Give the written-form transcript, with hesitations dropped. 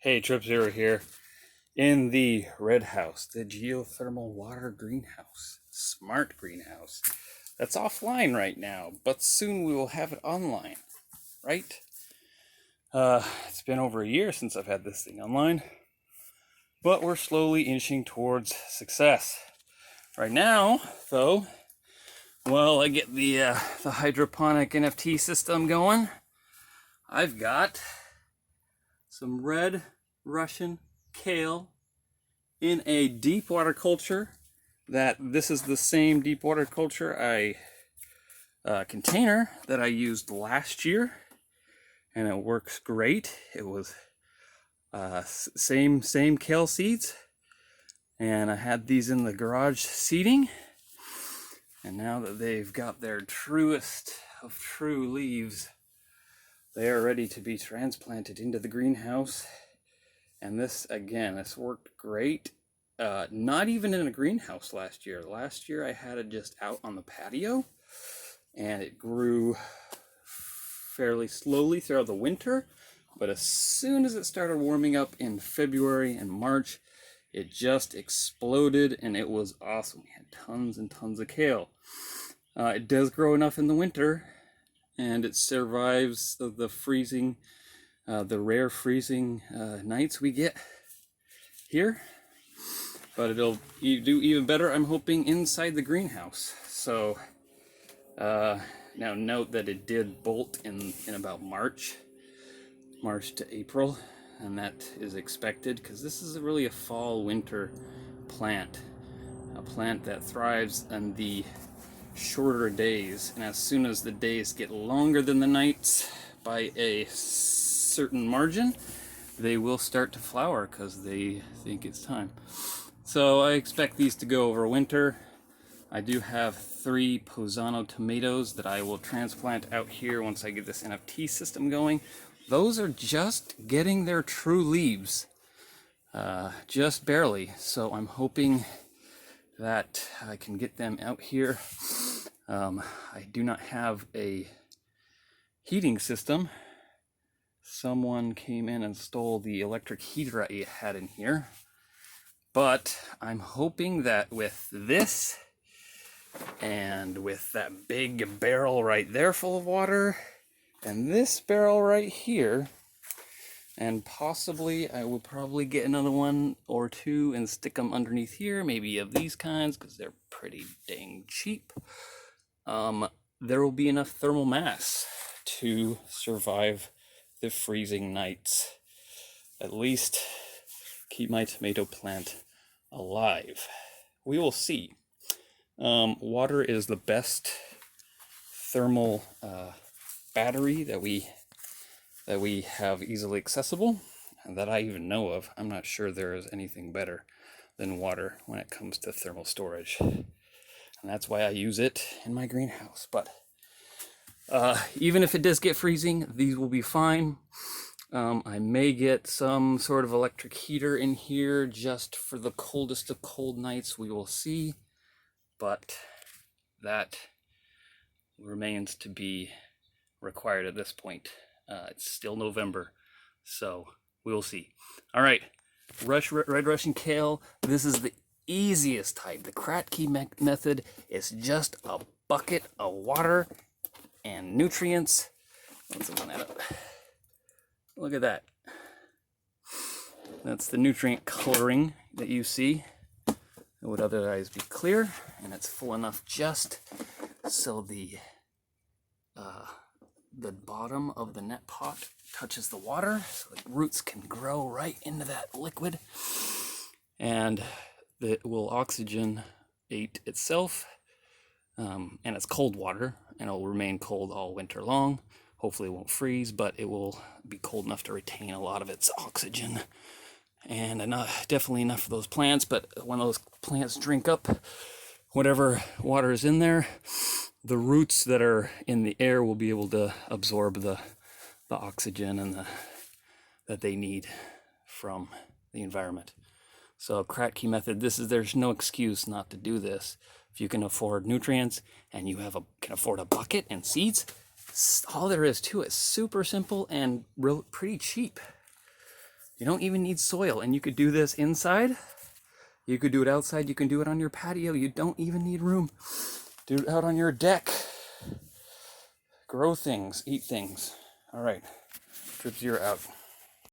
Hey, Trip Zero here in the red house, the geothermal water greenhouse, smart greenhouse. That's offline right now, but soon we will have it online, right? It's been over a year since I've had this thing online, but we're slowly inching towards success. Right now, though, while I get the hydroponic NFT system going, I've got some red Russian kale in a deep water culture. This is the same deep water culture container that I used last year, and it works great. It was same kale seeds, and I had these in the garage seating, and now that they've got their truest of true leaves, they are ready to be transplanted into the greenhouse. And this worked great. Not even in a greenhouse last year. Last year I had it just out on the patio, and it grew fairly slowly throughout the winter. But as soon as it started warming up in February and March, it just exploded, and it was awesome. We had tons and tons of kale. It does grow enough in the winter, and it survives the freezing, the rare freezing nights we get here. But it'll do even better, I'm hoping, inside the greenhouse. So now note that it did bolt in about March to April, and that is expected because this is really a fall-winter plant, a plant that thrives on the shorter days, and as soon as the days get longer than the nights by a certain margin, they will start to flower because they think it's time. So I expect these to go over winter. I do have 3 Posano tomatoes that I will transplant out here once I get this NFT system going. Those are just getting their true leaves, just barely. So I'm hoping that I can get them out here. I do not have a heating system. Someone came in and stole the electric heater I had in here. But I'm hoping that with this, and with that big barrel right there full of water, and this barrel right here, and possibly I will probably get another one or two and stick them underneath here, maybe of these kinds, because they're pretty dang cheap. There will be enough thermal mass to survive the freezing nights. At least keep my tomato plant alive. We will see. Water is the best thermal battery that we have easily accessible, and that I even know of. I'm not sure there is anything better than water when it comes to thermal storage, and that's why I use it in my greenhouse. But even if it does get freezing, these will be fine. I may get some sort of electric heater in here just for the coldest of cold nights. We will see, but that remains to be required at this point. It's still November, so we'll see. All right, Red Russian kale. This is the easiest type. The Kratky method is just a bucket of water and nutrients. Let's open that up. Look at that. That's the nutrient coloring that you see. It would otherwise be clear, and it's full enough just so the bottom of the net pot touches the water, so the roots can grow right into that liquid, and it will oxygenate itself, and it's cold water, and it will remain cold all winter long. Hopefully it won't freeze, but it will be cold enough to retain a lot of its oxygen, and definitely enough for those plants. But when those plants drink up whatever water is in there, the roots that are in the air will be able to absorb the oxygen and that they need from the environment. So Kratky method, there's no excuse not to do this. If you can afford nutrients and you can afford a bucket and seeds, all there is to it. Super simple and pretty cheap. You don't even need soil, and you could do this inside. You could do it outside. You can do it on your patio. You don't even need room. Do it out on your deck. Grow things, eat things. All right, Trip Zero out.